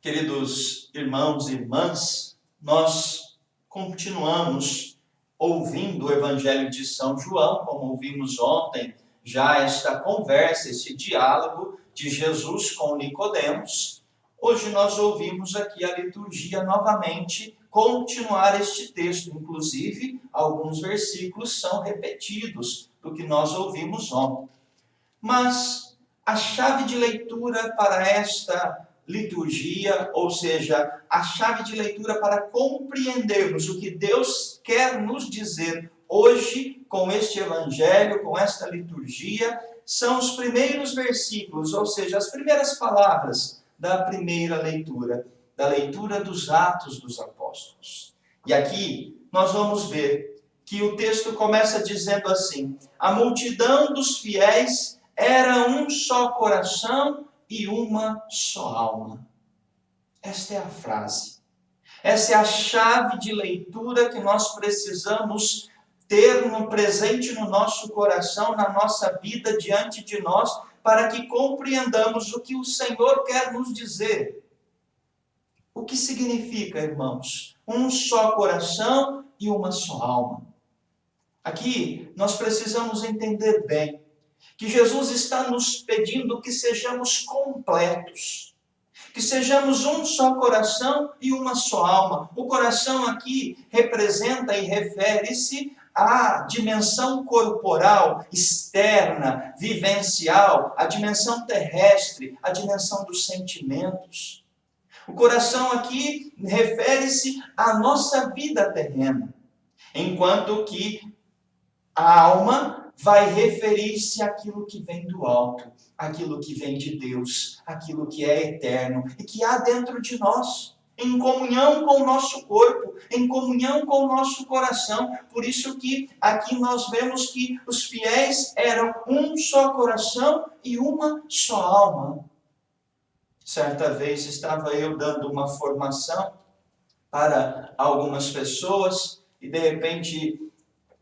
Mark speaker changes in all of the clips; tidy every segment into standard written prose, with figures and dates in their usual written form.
Speaker 1: Queridos irmãos e irmãs, nós continuamos ouvindo o Evangelho de São João, como ouvimos ontem, já esta conversa, esse diálogo de Jesus com Nicodemos. Hoje nós ouvimos aqui a liturgia novamente continuar este texto, inclusive alguns versículos são repetidos do que nós ouvimos ontem. Mas a chave de leitura para esta liturgia, ou seja, a chave de leitura para compreendermos o que Deus quer nos dizer hoje com este evangelho, com esta liturgia, são os primeiros versículos, ou seja, as primeiras palavras da primeira leitura, da leitura dos Atos dos Apóstolos. E aqui nós vamos ver que o texto começa dizendo assim: a multidão dos fiéis era um só coração e uma só alma. Esta é a frase. Essa é a chave de leitura que nós precisamos ter presente no nosso coração, na nossa vida, diante de nós, para que compreendamos o que o Senhor quer nos dizer. O que significa, irmãos? Um só coração e uma só alma. Aqui nós precisamos entender bem que Jesus está nos pedindo que sejamos completos, que sejamos um só coração e uma só alma. O coração aqui representa e refere-se à dimensão corporal, externa, vivencial, a dimensão terrestre, a dimensão dos sentimentos. O coração aqui refere-se à nossa vida terrena, enquanto que a alma vai referir-se àquilo que vem do alto, aquilo que vem de Deus, aquilo que é eterno e que há dentro de nós, em comunhão com o nosso corpo, em comunhão com o nosso coração. Por isso que aqui nós vemos que os fiéis eram um só coração e uma só alma. Certa vez estava eu dando uma formação para algumas pessoas e de repente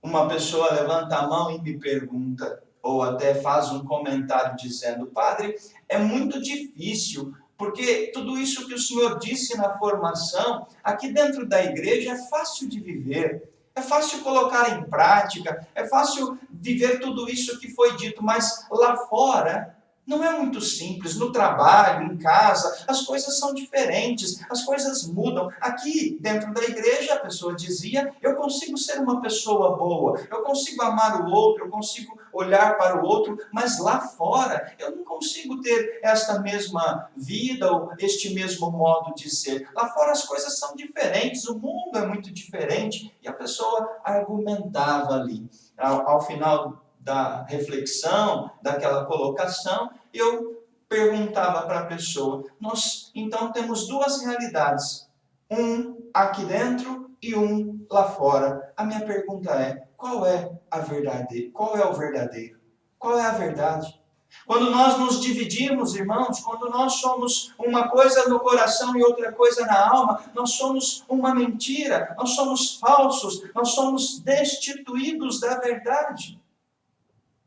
Speaker 1: uma pessoa levanta a mão e me pergunta, ou até faz um comentário dizendo: padre, é muito difícil, porque tudo isso que o senhor disse na formação, aqui dentro da igreja é fácil de viver, é fácil colocar em prática, é fácil viver tudo isso que foi dito, mas lá fora não é muito simples. No trabalho, em casa, as coisas são diferentes, as coisas mudam. Aqui, dentro da igreja, a pessoa dizia: eu consigo ser uma pessoa boa, eu consigo amar o outro, eu consigo olhar para o outro, mas lá fora, eu não consigo ter esta mesma vida ou este mesmo modo de ser. Lá fora as coisas são diferentes, o mundo é muito diferente. E a pessoa argumentava ali. Ao final da reflexão, daquela colocação, eu perguntava para a pessoa: nós então temos duas realidades, um aqui dentro e um lá fora. A minha pergunta é: qual é a verdade? Qual é o verdadeiro? Qual é a verdade? Quando nós nos dividimos, irmãos, quando nós somos uma coisa no coração e outra coisa na alma, nós somos uma mentira, nós somos falsos, nós somos destituídos da verdade,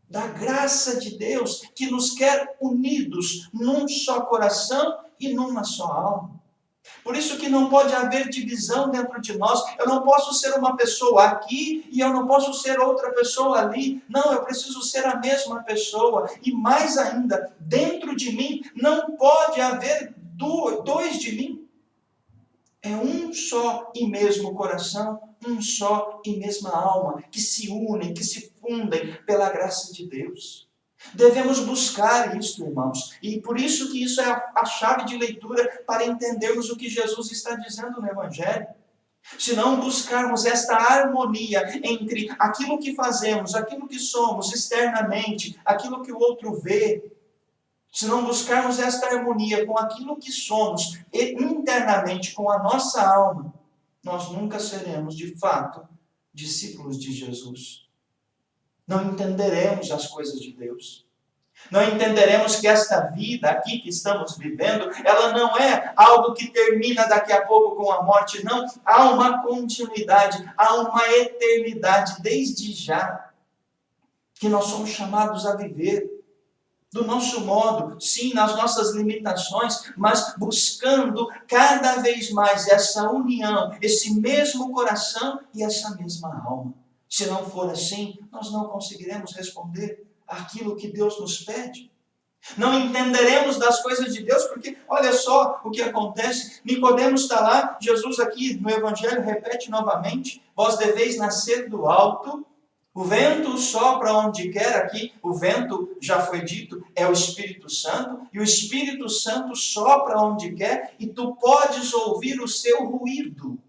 Speaker 1: da graça de Deus, que nos quer unidos num só coração e numa só alma. Por isso que não pode haver divisão dentro de nós. Eu não posso ser uma pessoa aqui e eu não posso ser outra pessoa ali. Não, eu preciso ser a mesma pessoa. E mais ainda, dentro de mim não pode haver dois de mim. É um só e mesmo coração, um só e mesma alma, que se unem, que se fundem pela graça de Deus. Devemos buscar isto, irmãos, e por isso que isso é a chave de leitura para entendermos o que Jesus está dizendo no Evangelho. Se não buscarmos esta harmonia entre aquilo que fazemos, aquilo que somos externamente, aquilo que o outro vê, se não buscarmos esta harmonia com aquilo que somos internamente, com a nossa alma, nós nunca seremos, de fato, discípulos de Jesus. Não entenderemos as coisas de Deus. Não entenderemos que esta vida aqui que estamos vivendo, ela não é algo que termina daqui a pouco com a morte, não. Há uma continuidade, há uma eternidade desde já, que nós somos chamados a viver. do nosso modo, sim, nas nossas limitações, mas buscando cada vez mais essa união, esse mesmo coração e essa mesma alma. Se não for assim, nós não conseguiremos responder àquilo que Deus nos pede. Não entenderemos das coisas de Deus, porque olha só o que acontece. Nicodemos está lá, Jesus aqui no Evangelho repete novamente: vós deveis nascer do alto. O vento sopra onde quer. Aqui o vento, já foi dito, é o Espírito Santo, e o Espírito Santo sopra onde quer, e tu podes ouvir o seu ruído.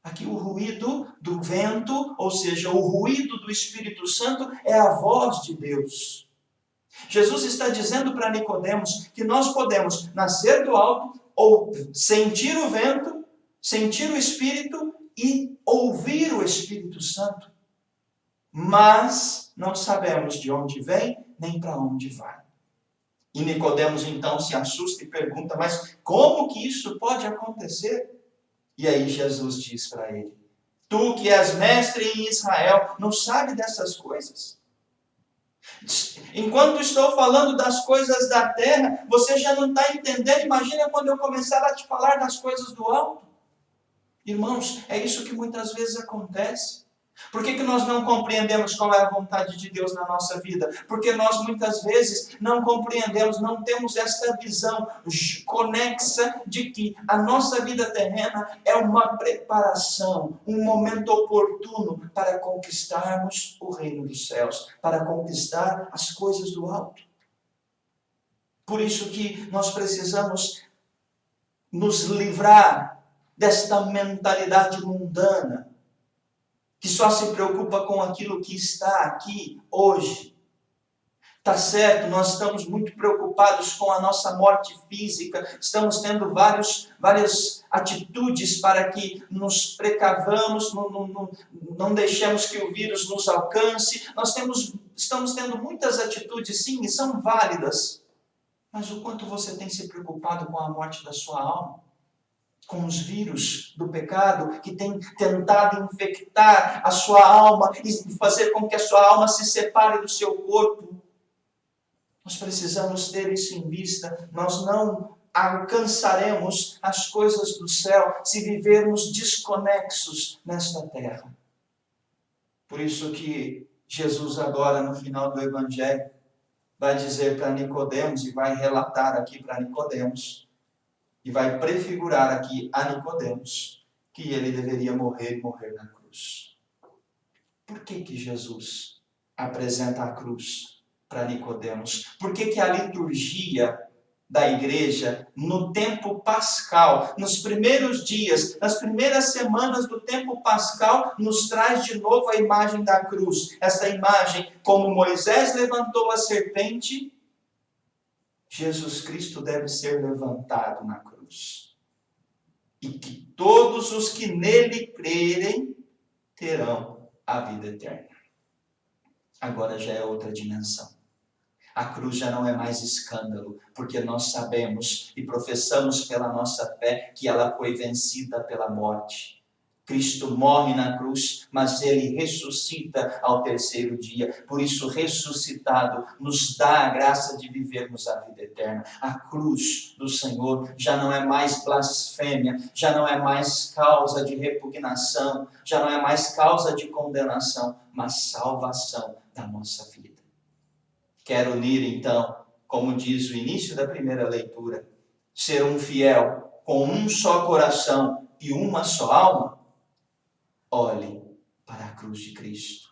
Speaker 1: Aqui o ruído do vento, ou seja, o ruído do Espírito Santo, é a voz de Deus. Jesus está dizendo para Nicodemos que nós podemos nascer do alto, ou sentir o vento, sentir o Espírito e ouvir o Espírito Santo. Mas não sabemos de onde vem, nem para onde vai. E Nicodemos então se assusta e pergunta: mas como que isso pode acontecer? E aí Jesus diz para ele: tu que és mestre em Israel, não sabe dessas coisas? Enquanto estou falando das coisas da terra, você já não está entendendo. Imagina quando eu começar a te falar das coisas do alto. Irmãos, é isso que muitas vezes acontece. Por que nós não compreendemos qual é a vontade de Deus na nossa vida? Porque nós muitas vezes não compreendemos, não temos esta visão conexa de que a nossa vida terrena é uma preparação, um momento oportuno para conquistarmos o reino dos céus, para conquistar as coisas do alto. Por isso que nós precisamos nos livrar desta mentalidade mundana, que só se preocupa com aquilo que está aqui hoje. Tá certo, nós estamos muito preocupados com a nossa morte física, estamos tendo várias atitudes para que nos precavamos, não deixemos que o vírus nos alcance. Estamos tendo muitas atitudes, sim, e são válidas. Mas o quanto você tem se preocupado com a morte da sua alma? Com os vírus do pecado que tem tentado infectar a sua alma e fazer com que a sua alma se separe do seu corpo. Nós precisamos ter isso em vista. Nós não alcançaremos as coisas do céu se vivermos desconexos nesta terra. Por isso que Jesus agora no final do Evangelho vai dizer para Nicodemos e vai relatar aqui para Nicodemos, e vai prefigurar aqui a Nicodemos que ele deveria morrer na cruz. Por que Jesus apresenta a cruz para Nicodemos? Por que a liturgia da igreja, no tempo pascal, nos primeiros dias, nas primeiras semanas do tempo pascal, nos traz de novo a imagem da cruz? Essa imagem, como Moisés levantou a serpente, Jesus Cristo deve ser levantado na cruz. E que todos os que nele crerem terão a vida eterna. Agora já é outra dimensão. A cruz já não é mais escândalo, porque nós sabemos e professamos pela nossa fé que ela foi vencida pela morte. Cristo morre na cruz, mas ele ressuscita ao terceiro dia. Por isso, ressuscitado, nos dá a graça de vivermos a vida eterna. A cruz do Senhor já não é mais blasfêmia, já não é mais causa de repugnação, já não é mais causa de condenação, mas salvação da nossa vida. Quero unir, então, como diz o início da primeira leitura, ser um fiel com um só coração e uma só alma. Olhe para a cruz de Cristo.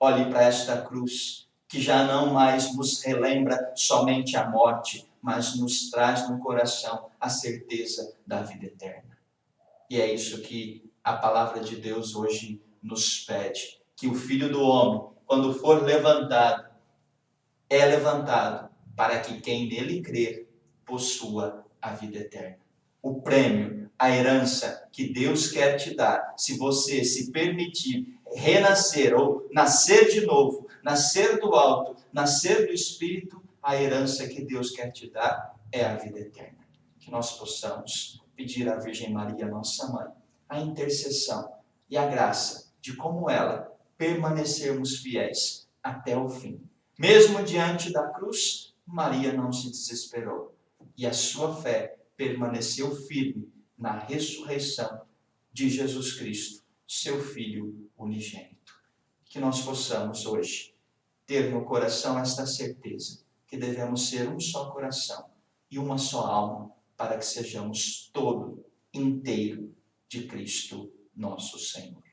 Speaker 1: Olhe para esta cruz que já não mais nos relembra somente a morte, mas nos traz no coração a certeza da vida eterna. E é isso que a palavra de Deus hoje nos pede. Que o Filho do Homem, quando for levantado, é levantado para que quem nele crer possua a vida eterna. O prêmio, a herança que Deus quer te dar, se você se permitir renascer ou nascer de novo, nascer do alto, nascer do Espírito, a herança que Deus quer te dar é a vida eterna. Que nós possamos pedir à Virgem Maria, nossa mãe, a intercessão e a graça de, como ela, permanecermos fiéis até o fim. Mesmo diante da cruz, Maria não se desesperou e a sua fé permaneceu firme na ressurreição de Jesus Cristo, seu Filho unigênito. Que nós possamos hoje ter no coração esta certeza que devemos ser um só coração e uma só alma para que sejamos todo inteiro de Cristo nosso Senhor.